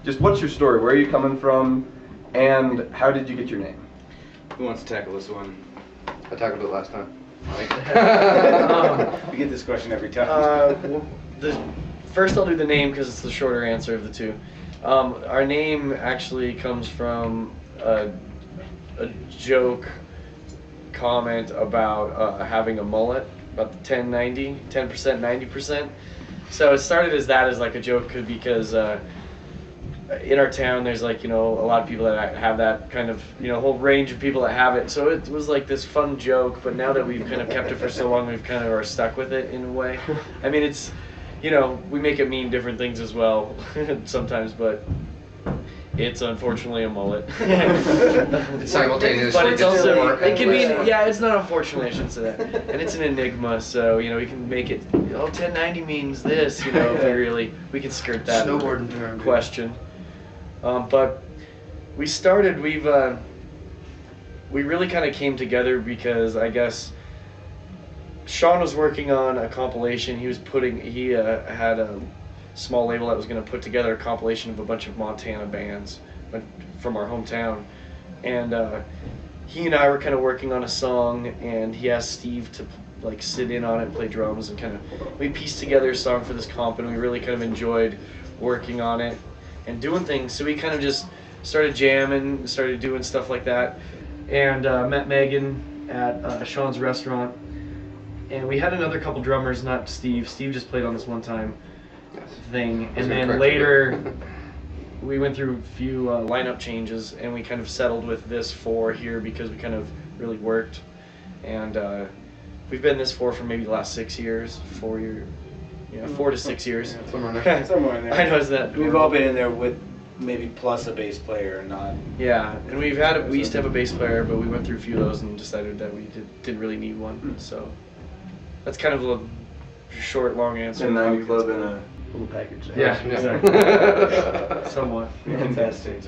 just what's your story? Where are you coming from? And how did you get your name? Who wants to tackle this one? I tackled it last time. We get this question every time. First I'll do the name because it's the shorter answer of the two. Our name actually comes from a joke comment about having a mullet, about the 10-90, 10%, 90%. So it started as that as like a joke because in our town there's like, a lot of people that have that kind of, whole range of people that have it. So it was like this fun joke, but now that we've kind of kept it for so long, we've kind of are stuck with it in a way. I mean, it's, we make it mean different things as well sometimes, but it's unfortunately a mullet. It's simultaneously. But it's also, it can be, English. yeah, it's not unfortunately, I shouldn't say that. And it's an enigma, so, we can make it, 1090 means this, if we can skirt that Snowboarding term. question. But we really kind of came together because I guess Sean was working on a compilation. He had a small label that was going to put together a compilation of a bunch of Montana bands from our hometown. And he and I were kind of working on a song, and he asked Steve to sit in on it and play drums, and we pieced together a song for this comp, and we really kind of enjoyed working on it and doing things. So we kind of just started jamming, started doing stuff like that, and met Megan at Sean's restaurant. And we had another couple drummers, not Steve. Steve just played on this one time thing. And then later, we went through a few lineup changes, and we kind of settled with this 4 here because we kind of really worked. And we've been this 4 for maybe the last 6 years, 4 years. Yeah, 4 to 6 years. Somewhere in there. Somewhere in there. I know it's that. We've all been in there with maybe plus a bass player, not. Yeah, and we used to have a bass player, but we went through a few of those and decided that we didn't really need one. So that's kind of a short, long answer. 1090 Club in a little package. Yeah, exactly. Somewhat. Fantastic.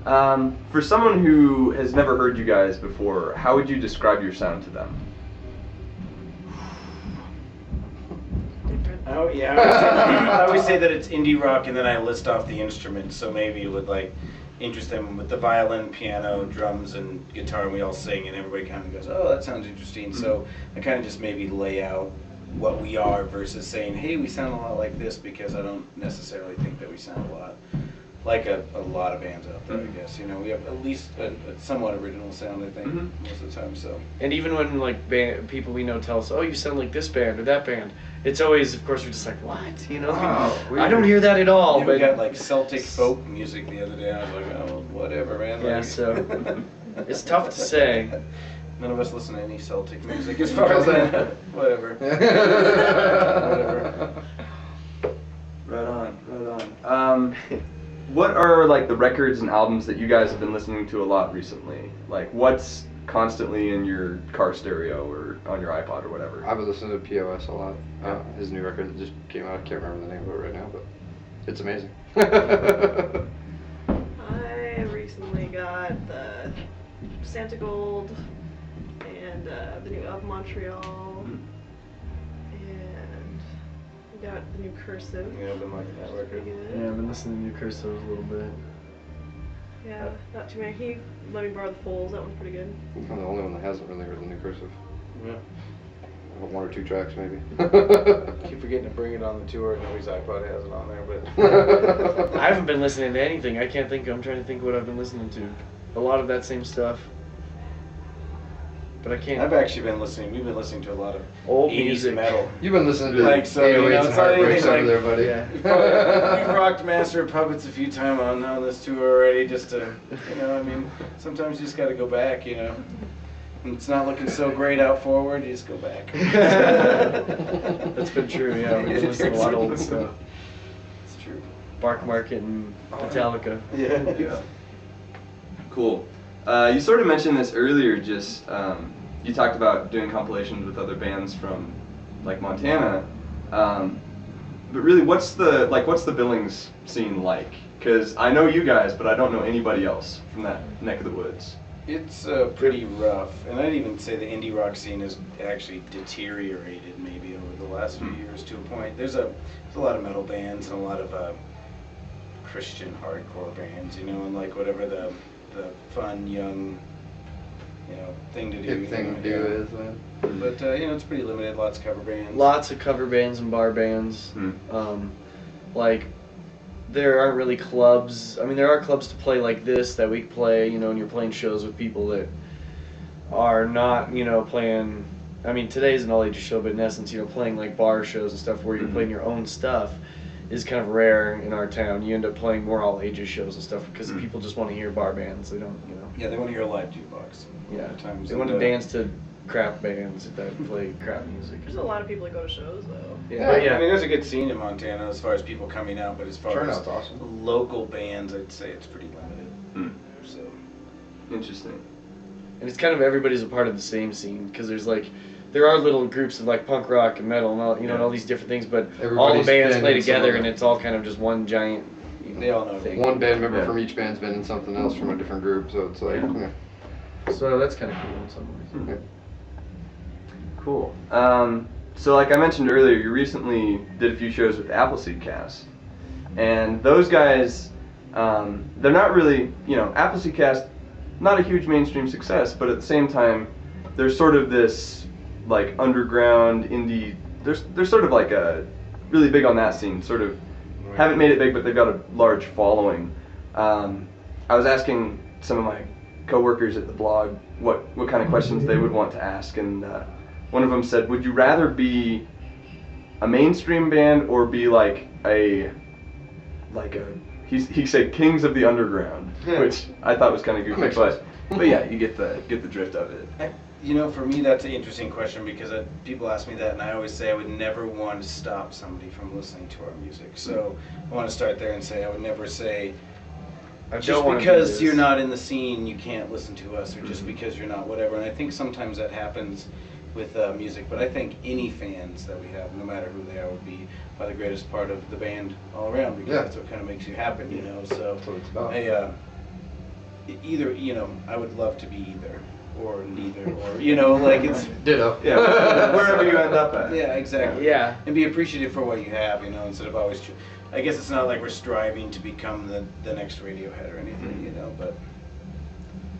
For someone who has never heard you guys before, how would you describe your sound to them? Oh yeah, I always say that it's indie rock, and then I list off the instruments. So maybe it would interest them with the violin, piano, drums, and guitar, and we all sing, and everybody kind of goes, "Oh, that sounds interesting." So I kind of just maybe lay out what we are versus saying, "Hey, we sound a lot like this," because I don't necessarily think that we sound a lot like a lot of bands out there. I guess we have at least a somewhat original sound. I think most of the time. So. And even when people we know tell us, "Oh, you sound like this band or that band," it's always, of course, we're just like, "What?" I don't hear that at all. Yeah, but we got Celtic folk music the other day. I was like, "Oh, whatever, man." Yeah, so it's tough to say. None of us listen to any Celtic music, as far as I know. Whatever. Whatever. Right on. What are the records and albums that you guys have been listening to a lot recently? What's constantly in your car stereo or on your iPod or whatever? I've been listening to POS a lot. His new record that just came out. I can't remember the name of it right now, but it's amazing. I recently got the Santa Gold and the new Of Montreal, and we got the new Cursive. Yeah, I've been liking that record. Pretty good. Yeah, I've been listening to New Cursive a little bit. Yeah, not too many. He let me borrow the Foals. That one's pretty good. I'm the only one that hasn't really heard the new Cursive. Yeah. I have 1 or 2 tracks maybe. Keep forgetting to bring it on the tour. Nobody's iPod has it on there, but. I haven't been listening to anything. I'm trying to think what I've been listening to. A lot of that same stuff. But I can't. I've actually been listening. We've been listening to a lot of Old 80s music. metal. You've been listening to 808s and Heartbreaks over there, buddy. Yeah. We've rocked Master of Puppets a few times on this tour already, just to, sometimes you just got to go back, When it's not looking so great out forward, you just go back. That's been true, yeah. We've been listening to a lot of old stuff. It's true. Bark Market and Metallica. Yeah. Cool. You sort of mentioned this earlier, just you talked about doing compilations with other bands from Montana. But really, what's the Billings scene like? Because I know you guys, but I don't know anybody else from that neck of the woods. It's pretty rough, and I'd even say the indie rock scene has actually deteriorated maybe over the last few years to a point. There's a lot of metal bands and a lot of Christian hardcore bands, you know, and like whatever the fun young, you know, thing to do. Hip thing to do is, man. But you know, it's pretty limited. Lots of cover bands. Lots of cover bands and bar bands. Like, there aren't really clubs. I mean, there are clubs to play like this that we play, you know, and you're playing shows with people that are not, you know, playing. I mean, today's an all-ages show, but in essence, you know, playing like bar shows and stuff where you're playing your own stuff is kind of rare in our town. You end up playing more all-ages shows and stuff because people just want to hear bar bands. They don't, you know. Yeah, they want to hear a live jukebox. Yeah, Times they want to dance to crap bands that play crap music. There's a lot of people that go to shows though. Yeah, but I mean, there's a good scene in Montana as far as people coming out, but as far as Turnout's awesome. local bands, I'd say it's pretty limited. So Interesting. and it's kind of everybody's a part of the same scene because there are little groups of like punk rock and metal and all, you know, and all these different things, but all the Everybody's bands been play in some together of and it. it's all kind of just one giant, you know, they all know. thing. One band member Yeah. from each band's been in something else from a different group, so it's like, Yeah. So that's kind of cool in some ways. Cool. So like I mentioned earlier, you recently did a few shows with Appleseed Cast, and those guys, they're not really, you know, Appleseed Cast, not a huge mainstream success, but at the same time, they're sort of this like underground indie. They're sort of like a really big on that scene. Sort of haven't made it big, but they've got a large following. I was asking some of my coworkers at the blog what kind of questions they would want to ask, and one of them said, "Would you rather be a mainstream band or be like a he said Kings of the Underground," which I thought was kind of goofy, but yeah, you get the drift of it. You know, for me, that's an interesting question because people ask me that, and I always say I would never want to stop somebody from listening to our music. So I want to start there and say I would never say, I just don't wanna do because this. you're not in the scene, you can't listen to us, or just because you're not whatever. And I think sometimes that happens with music, but I think any fans that we have, no matter who they are, would be by the greatest part of the band all around because Yeah. that's what kind of makes you happen, you know. So That's what it's about. either, you know, I would love to be either or neither, or you know, like it's Ditto. Yeah, wherever you end up at. yeah, exactly. Yeah. And be appreciative for what you have, you know, instead of always. I guess it's not like we're striving to become the next Radiohead or anything, you know, but.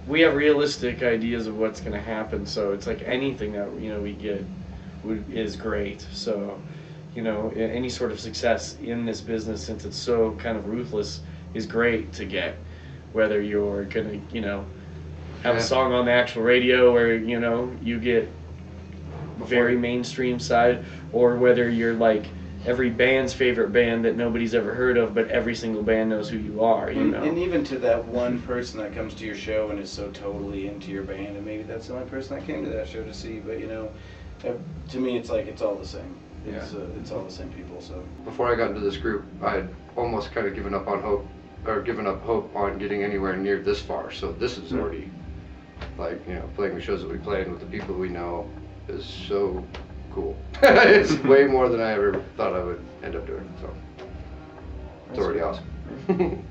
We have realistic ideas of what's going to happen, so it's like anything that, you know, we get is great. So, you know, any sort of success in this business, since it's so kind of ruthless, is great to get. Whether you're going to, you know, have a song on the actual radio where, you know, you get very mainstream side, or whether you're like every band's favorite band that nobody's ever heard of, but every single band knows who you are, you know. And even to that one person that comes to your show and is so totally into your band, and maybe that's the only person that came to that show to see, but you know, to me it's like it's all the same. It's all the same people. So Before I got into this group, I had almost kind of given up hope on getting anywhere near this far. So this is already, like, you know, playing the shows that we play and with the people we know is so cool. It's way more than I ever thought I would end up doing. So it's already awesome.